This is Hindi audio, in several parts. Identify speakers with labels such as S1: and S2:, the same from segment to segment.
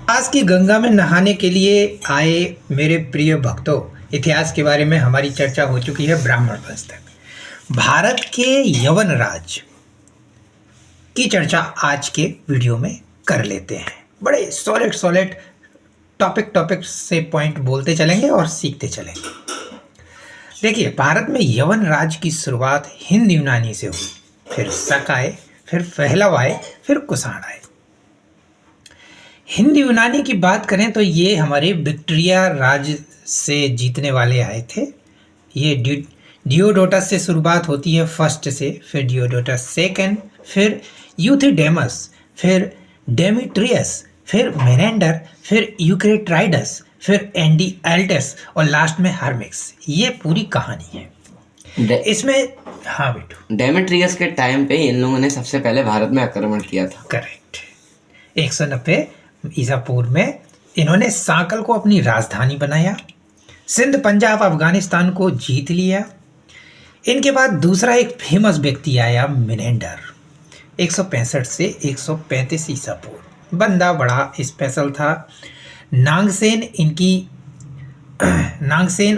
S1: आज की गंगा में नहाने के लिए आए मेरे प्रिय भक्तों, इतिहास के बारे में हमारी चर्चा हो चुकी है ब्राह्मण वंश तक। भारत के यवन राज की चर्चा आज के वीडियो में कर लेते हैं। बड़े सॉलिड टॉपिक से पॉइंट बोलते चलेंगे और सीखते चलेंगे। देखिए, भारत में यवन राज की शुरुआत हिंद यूनानी से हुई, फिर शक आए, फिर पहलव आए, फिर कुषाण आए। हिंद यूनानी की बात करें तो ये हमारे विक्टोरिया राज से जीतने वाले आए थे। ये डियोडोटस से शुरुआत होती है फर्स्ट से, फिर डियोडोटस सेकंड, फिर यूथिडेमस, फिर डेमिट्रियस, फिर मेनेंडर, फिर यूक्रेटाइडस, फिर एंडीएल्टस और लास्ट में हर्मिक्स। ये पूरी कहानी है इसमें। हाँ बेटू,
S2: डेमेट्रियस के टाइम पे इन लोगों ने सबसे पहले भारत में आक्रमण किया था।
S1: करेक्ट। 190 ईसा पूर्व में इन्होंने साकल को अपनी राजधानी बनाया, सिंध, पंजाब, अफगानिस्तान को जीत लिया। इनके बाद दूसरा एक फेमस व्यक्ति आया, मेनेंडर, 165 से 135 ईसा पूर्व। बंदा बड़ा स्पेशल था। नागसेन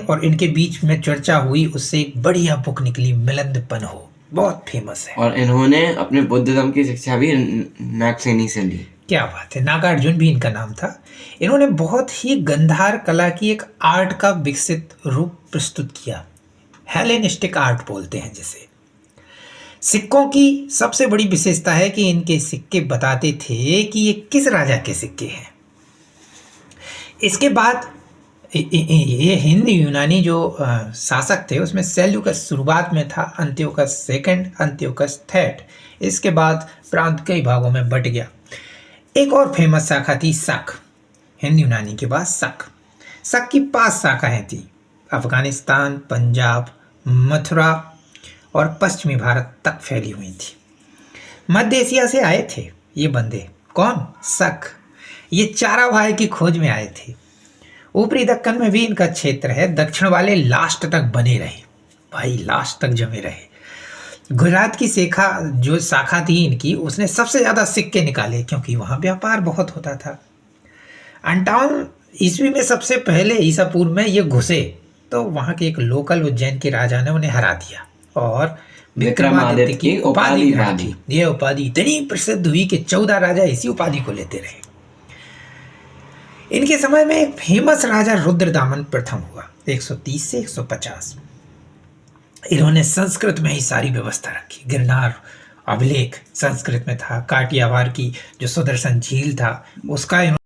S1: और इनके बीच में चर्चा हुई, उससे एक बढ़िया बुक निकली, मिलिंद हो, बहुत फेमस है।
S2: और इन्होंने अपने बुद्ध धर्म की शिक्षा भी नागसेनी से ली।
S1: क्या बात है, नागार्जुन भी इनका नाम था। इन्होंने बहुत ही गंधार कला की एक आर्ट का विकसित रूप प्रस्तुत किया, हेलेनिस्टिक आर्ट बोलते हैं जिसे। सिक्कों की सबसे बड़ी विशेषता है कि इनके सिक्के बताते थे कि ये किस राजा के सिक्के हैं। इसके बाद ये हिंद यूनानी जो शासक थे उसमें सेल्यूकस शुरुआत में था, अंत्योकस सेकंड, अंत्योकस थर्ड। इसके बाद प्रांत कई भागों में बट गया। एक और फेमस शाखा थी शक। हिंद यूनानी के बाद शक की 5 शाखाएं थी, अफगानिस्तान, पंजाब, मथुरा और पश्चिमी भारत तक फैली हुई थी। मध्य एशिया से आए थे ये बंदे। कौन? शक। ये चारावाय की खोज में आए थे। ऊपरी दक्कन में भी इनका क्षेत्र है। दक्षिण वाले लास्ट तक बने रहे भाई, लास्ट तक जमे रहे। गुजरात की जो शाखा थी इनकी, उसने सबसे ज़्यादा सिक्के निकाले क्योंकि वहाँ व्यापार बहुत होता था। 58 ईस्वी में सबसे पहले ईसा पूर्व में ये घुसे तो वहाँ के एक लोकल उज्जैन के राजा ने उन्हें हरा दिया और विक्रमादित्य की उपाधि दी। यह उपाधि इतनी प्रसिद्ध हुई कि 14 राजा इसी उपाधि को लेते रहे। इनके समय में एक फेमस राजा रुद्रदामन प्रथम हुआ, 130 से 150। इन्होंने संस्कृत में ही सारी व्यवस्था रखी। गिरनार अभिलेख संस्कृत में था। काटियावाड़ की जो सुदर्शन झील था उसका